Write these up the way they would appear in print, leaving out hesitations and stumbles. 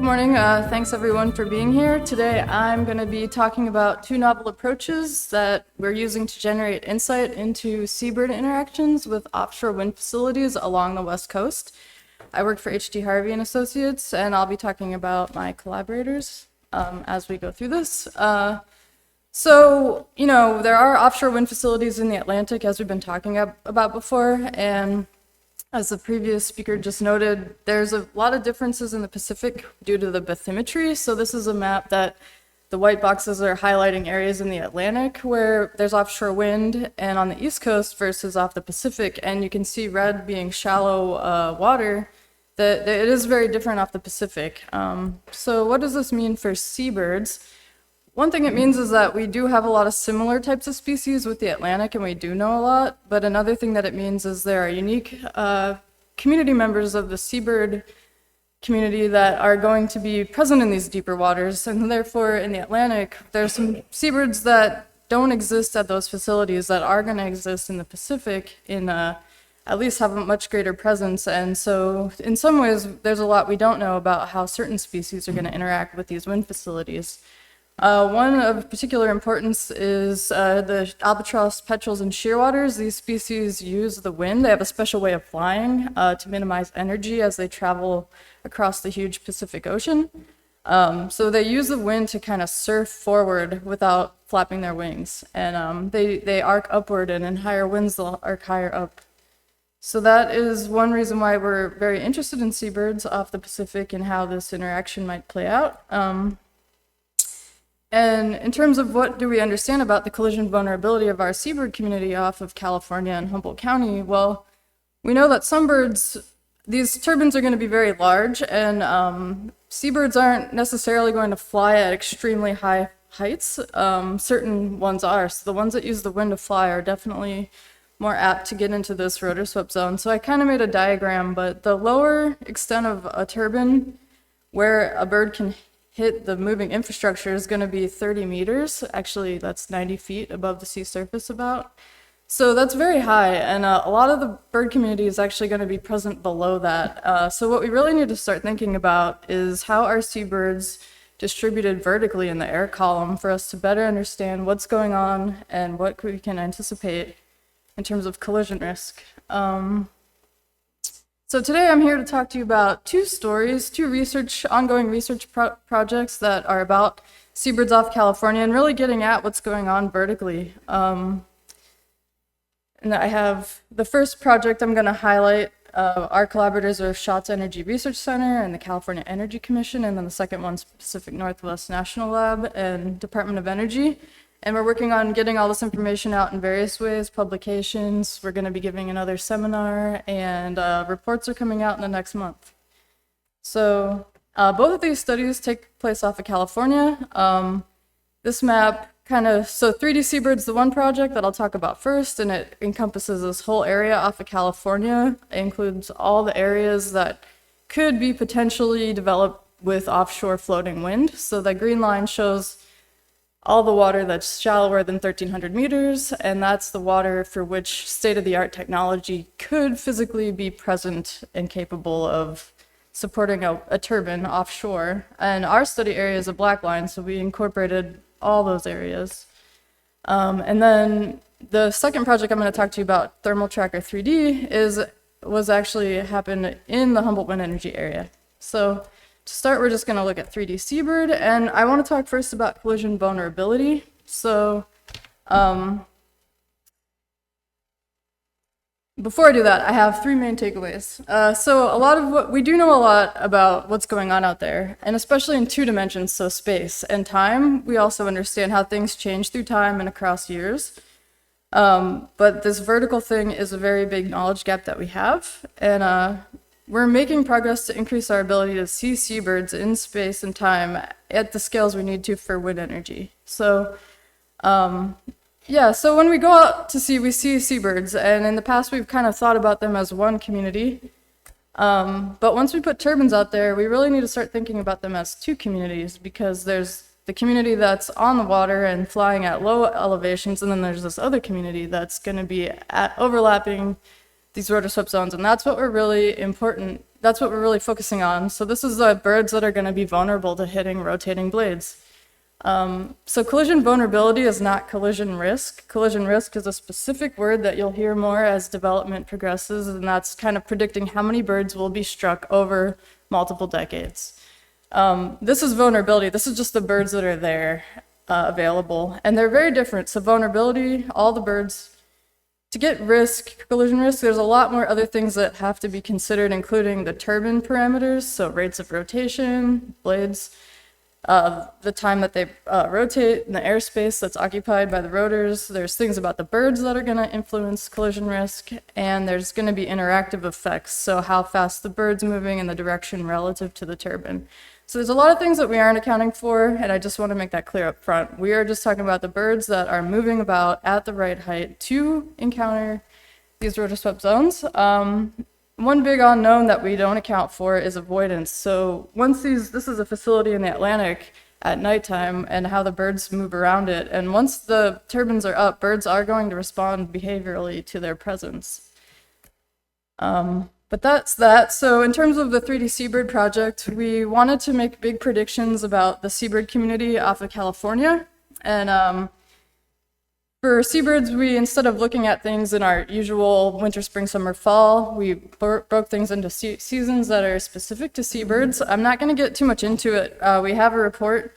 morning. Thanks everyone for being here. Today I'm going to be talking about two novel approaches that we're using to generate insight into seabird interactions with offshore wind facilities along the West Coast. I work for Harvey and Associates, and I'll be talking about my collaborators as we go through this. So, there are offshore wind facilities in the Atlantic, as we've been talking about before, and as the previous speaker just noted, there's a lot of differences in the Pacific due to the bathymetry. So this is a map that the white boxes are highlighting areas in the Atlantic where there's offshore wind, and on the East Coast versus off the Pacific. And you can see red being shallow water, that it is very different off the Pacific. So what does this mean for seabirds? One thing it means is that we do have a lot of similar types of species with the Atlantic, and we do know a lot. But another thing that it means is there are unique community members of the seabird community that are going to be present in these deeper waters. And therefore, in the Atlantic, there's some seabirds that don't exist at those facilities that are going to exist in the Pacific at least have a much greater presence. And so in some ways, there's a lot we don't know about how certain species are going to interact with these wind facilities. One of particular importance is the albatross, petrels, and shearwaters. These species use the wind. They have a special way of flying to minimize energy as they travel across the huge Pacific Ocean. So they use the wind to kind of surf forward without flapping their wings. And they arc upward, and in higher winds, they'll arc higher up. So that is one reason why we're very interested in seabirds off the Pacific and how this interaction might play out. And in terms of what do we understand about the collision vulnerability of our seabird community off of California and Humboldt County, well, we know that some birds, these turbines are going to be very large, and seabirds aren't necessarily going to fly at extremely high heights. Certain ones are. So the ones that use the wind to fly are definitely more apt to get into this rotor swept zone. So I kind of made a diagram, but the lower extent of a turbine where a bird can hit the moving infrastructure is going to be 30 meters. Actually, that's 90 feet above the sea surface about. So that's very high, and a lot of the bird community is actually going to be present below that. So what we really need to start thinking about is how are seabirds distributed vertically in the air column for us to better understand what's going on and what we can anticipate in terms of collision risk. So today I'm here to talk to you about two stories, two ongoing research projects that are about seabirds off California and really getting at what's going on vertically. And I have the first project I'm going to highlight. Our collaborators are Schatz Energy Research Center and the California Energy Commission, and then the second one's Pacific Northwest National Lab and Department of Energy. And we're working on getting all this information out in various ways, publications. We're going to be giving another seminar, and reports are coming out in the next month. So both of these studies take place off of California. This map so 3D Seabird's the one project that I'll talk about first, and it encompasses this whole area off of California. It includes all the areas that could be potentially developed with offshore floating wind. So the green line shows all the water that's shallower than 1,300 meters, and that's the water for which state-of-the-art technology could physically be present and capable of supporting a turbine offshore. And our study area is a black line, so we incorporated all those areas. And then the second project I'm going to talk to you about, Thermal Tracker 3D, was actually happened in the Humboldt Wind Energy area. So to start, we're just going to look at 3D Seabird, and I want to talk first about collision vulnerability. So before I do that, I have three main takeaways. So we do know a lot about what's going on out there, and especially in two dimensions, so space and time. We also understand how things change through time and across years. But this vertical thing is a very big knowledge gap that we have, and we're making progress to increase our ability to see seabirds in space and time at the scales we need to for wind energy. So, so when we go out to sea, we see seabirds, and in the past we've kind of thought about them as one community. But once we put turbines out there, we really need to start thinking about them as two communities, because there's the community that's on the water and flying at low elevations, and then there's this other community that's going to be overlapping these rotor swept zones, and that's what we're really important that's what we're really focusing on. So this is the birds that are going to be vulnerable to hitting rotating blades. So collision vulnerability is not collision risk. Collision risk is a specific word that you'll hear more as development progresses, and that's kind of predicting how many birds will be struck over multiple decades. This is vulnerability. This is just the birds that are there available, and they're very different. So vulnerability, all the birds. To get risk, collision risk, there's a lot more other things that have to be considered, including the turbine parameters, so rates of rotation, blades, the time that they rotate in the airspace that's occupied by the rotors. There's things about the birds that are going to influence collision risk, and there's going to be interactive effects, so how fast the bird's moving in the direction relative to the turbine. So there's a lot of things that we aren't accounting for, and I just want to make that clear up front. We are just talking about the birds that are moving about at the right height to encounter these rotor-swept zones. One big unknown that we don't account for is avoidance. So once this is a facility in the Atlantic at nighttime and how the birds move around it, and once the turbines are up, birds are going to respond behaviorally to their presence. But that's that. So in terms of the 3D Seabird project, we wanted to make big predictions about the seabird community off of California. And for seabirds, we, instead of looking at things in our usual winter, spring, summer, fall, we broke things into seasons that are specific to seabirds. I'm not going to get too much into it. We have a report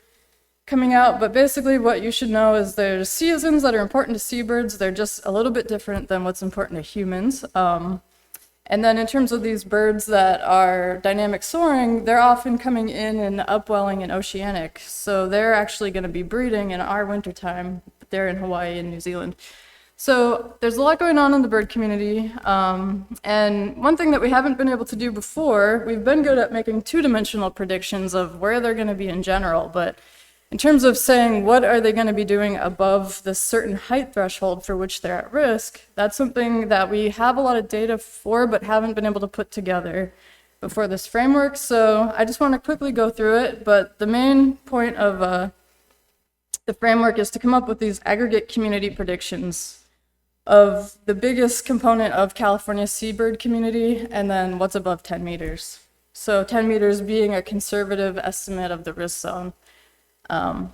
coming out, but basically what you should know is there's seasons that are important to seabirds. They're just a little bit different than what's important to humans. And then in terms of these birds that are dynamic soaring, they're often coming in and upwelling and oceanic. So they're actually going to be breeding in our wintertime. They're in Hawaii and New Zealand. So there's a lot going on in the bird community. And one thing that we haven't been able to do before, we've been good at making two-dimensional predictions of where they're going to be in general. But in terms of saying what are they going to be doing above this certain height threshold for which they're at risk, that's something that we have a lot of data for but haven't been able to put together before this framework. So I just want to quickly go through it, but the main point of the framework is to come up with these aggregate community predictions of the biggest component of California's seabird community and then what's above 10 meters. So 10 meters being a conservative estimate of the risk zone. One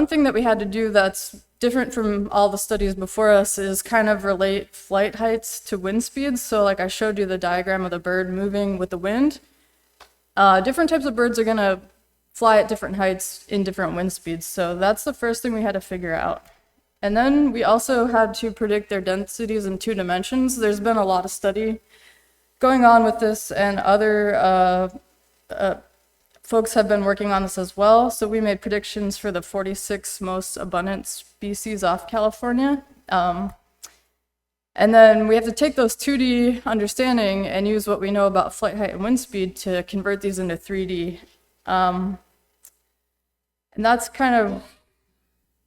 thing that we had to do that's different from all the studies before us is kind of relate flight heights to wind speeds. So like I showed you the diagram of the bird moving with the wind. Different types of birds are going to fly at different heights in different wind speeds. So that's the first thing we had to figure out. And then we also had to predict their densities in 2 dimensions. There's been a lot of study going on with this, and other folks have been working on this as well. So we made predictions for the 46 most abundant species off California. And then we have to take those 2D understanding and use what we know about flight height and wind speed to convert these into 3D. And that's kind of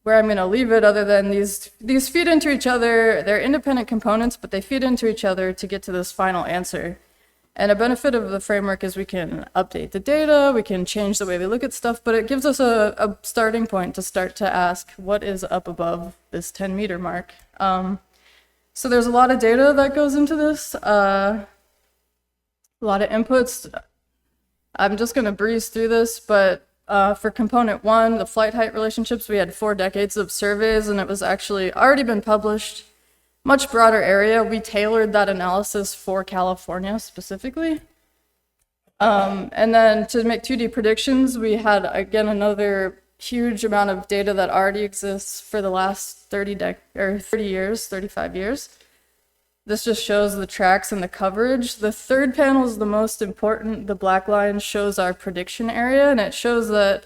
where I'm going to leave it, other than these feed into each other. They're independent components, but they feed into each other to get to this final answer. And a benefit of the framework is we can update the data, we can change the way we look at stuff, but it gives us a starting point to start to ask what is up above this 10-meter mark. So there's a lot of data that goes into this, a lot of inputs. I'm just going to breeze through this, but for component 1, the flight height relationships, we had 4 decades of surveys, and it was actually already been published. Much broader area. We tailored that analysis for California specifically. And then to make 2D predictions, we had, again, another huge amount of data that already exists for the last 35 years. This just shows the tracks and the coverage. The third panel is the most important. The black line shows our prediction area, and it shows that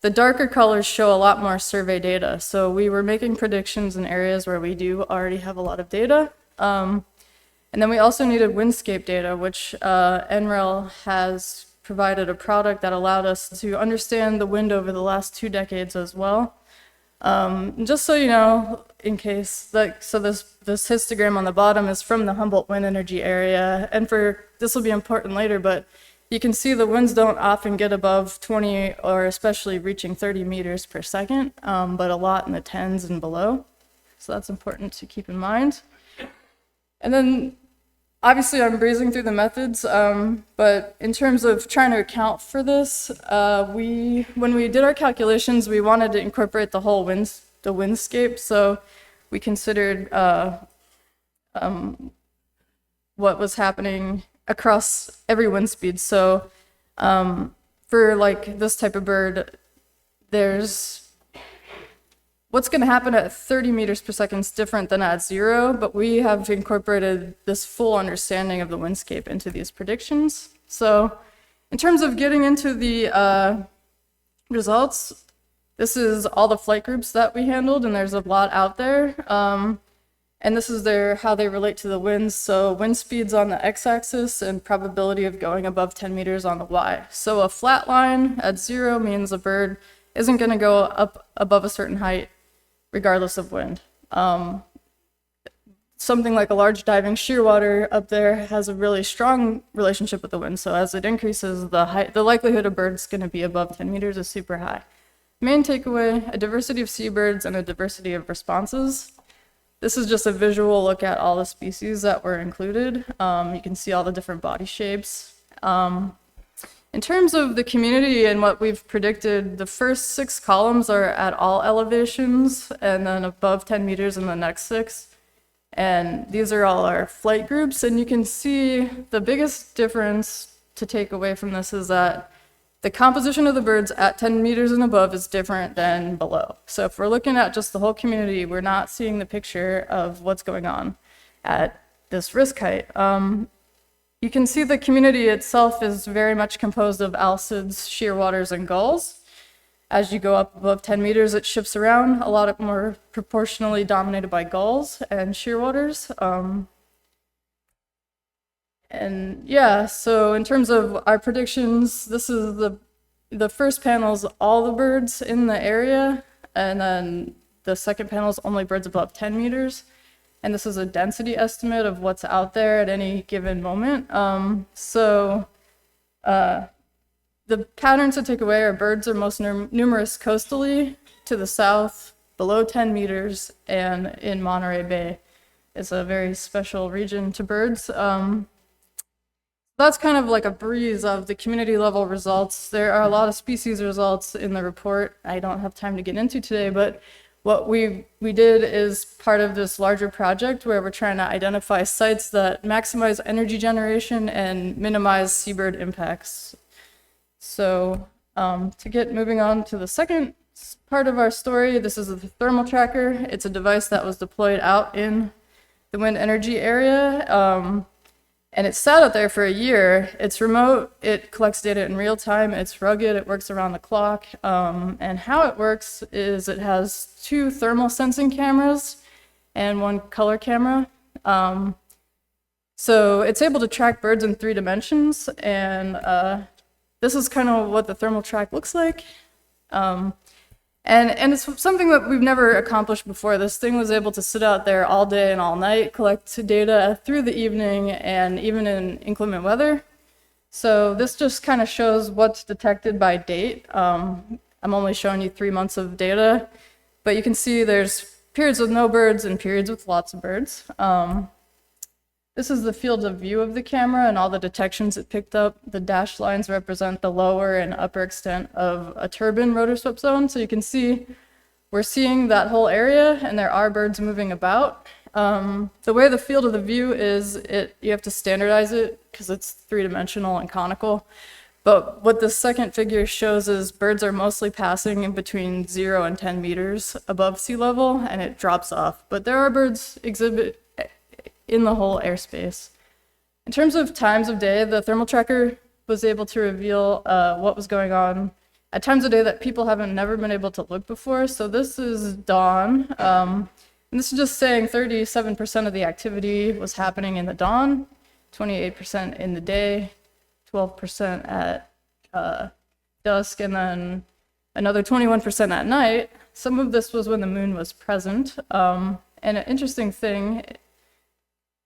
the darker colors show a lot more survey data. So we were making predictions in areas where we do already have a lot of data. And then we also needed windscape data, which NREL has provided a product that allowed us to understand the wind over the last 2 decades as well. Just so you know, in case, so this histogram on the bottom is from the Humboldt wind energy area. And this will be important later, but you can see the winds don't often get above 20 or especially reaching 30 meters per second, but a lot in the 10s and below. So that's important to keep in mind. And then Obviously, I'm breezing through the methods, but in terms of trying to account for this, when we did our calculations, we wanted to incorporate the whole windscape, so we considered what was happening across every wind speed. So for like this type of bird, there's what's going to happen at 30 meters per second is different than at 0, but we have incorporated this full understanding of the windscape into these predictions. So in terms of getting into the results, this is all the flight groups that we handled, and there's a lot out there. And this is how they relate to the winds. So wind speeds on the x-axis and probability of going above 10 meters on the y. So a flat line at 0 means a bird isn't going to go up above a certain height regardless of wind. Something like a large diving shearwater up there has a really strong relationship with the wind. So as it increases, the likelihood a bird's going to be above 10 meters is super high. Main takeaway, a diversity of seabirds and a diversity of responses. This is just a visual look at all the species that were included. You can see all the different body shapes. In terms of the community and what we've predicted, the first 6 columns are at all elevations, and then above 10 meters in the next 6. And these are all our flight groups, and you can see the biggest difference to take away from this is that the composition of the birds at 10 meters and above is different than below. So if we're looking at just the whole community, we're not seeing the picture of what's going on at this risk height. You can see the community itself is very much composed of alcids, shearwaters, and gulls. As you go up above 10 meters, it shifts around, a lot more proportionally dominated by gulls and shearwaters. And yeah, so in terms of our predictions, this is the first panel is all the birds in the area, and then the second panel is only birds above 10 meters. And this is a density estimate of what's out there at any given moment. The patterns to take away are birds are most numerous coastally to the south, below 10 meters, and in Monterey Bay. It's a very special region to birds. That's kind of like a breeze of the community level results. There are a lot of species results in the report I don't have time to get into today, but what we did is part of this larger project where we're trying to identify sites that maximize energy generation and minimize seabird impacts. So to get moving on to the second part of our story, this is the thermal tracker. It's a device that was deployed out in the wind energy area. And it sat out there for a year. It's remote, it collects data in real time, it's rugged, it works around the clock. And how it works is it has 2 thermal sensing cameras and 1 color camera. So it's able to track birds in 3 dimensions, and this is kind of what the thermal track looks like. And it's something that we've never accomplished before. This thing was able to sit out there all day and all night, collect data through the evening and even in inclement weather. So this just kind of shows what's detected by date. I'm only showing you 3 months of data, but you can see there's periods with no birds and periods with lots of birds. This is the field of view of the camera and all the detections it picked up. The dashed lines represent the lower and upper extent of a turbine rotor swept zone. So you can see we're seeing that whole area and there are birds moving about. The way the field of the view is, you have to standardize it because it's 3-dimensional and conical. But what the second figure shows is birds are mostly passing in between 0 and 10 meters above sea level, and it drops off. But there are birds exhibit in the whole airspace. In terms of times of day, the thermal tracker was able to reveal what was going on at times of day that people never been able to look before. So this is dawn, and this is just saying 37% of the activity was happening in the dawn, 28% in the day, 12% at dusk, and then another 21% at night. Some of this was when the moon was present. And an interesting thing,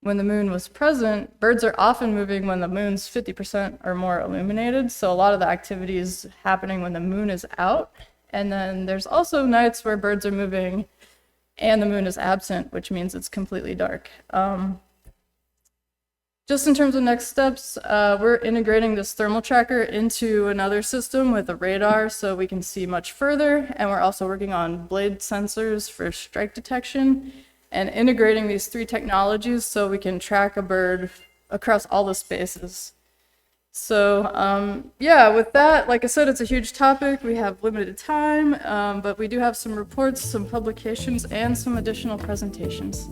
when the moon was present, birds are often moving when the moon's 50% or more illuminated. So a lot of the activity is happening when the moon is out. And then there's also nights where birds are moving and the moon is absent, which means it's completely dark. Just in terms of next steps, we're integrating this thermal tracker into another system with a radar so we can see much further, and we're also working on blade sensors for strike detection and integrating these three technologies so we can track a bird across all the spaces. So yeah, with that, like I said, it's a huge topic. We have limited time, but we do have some reports, some publications, and some additional presentations.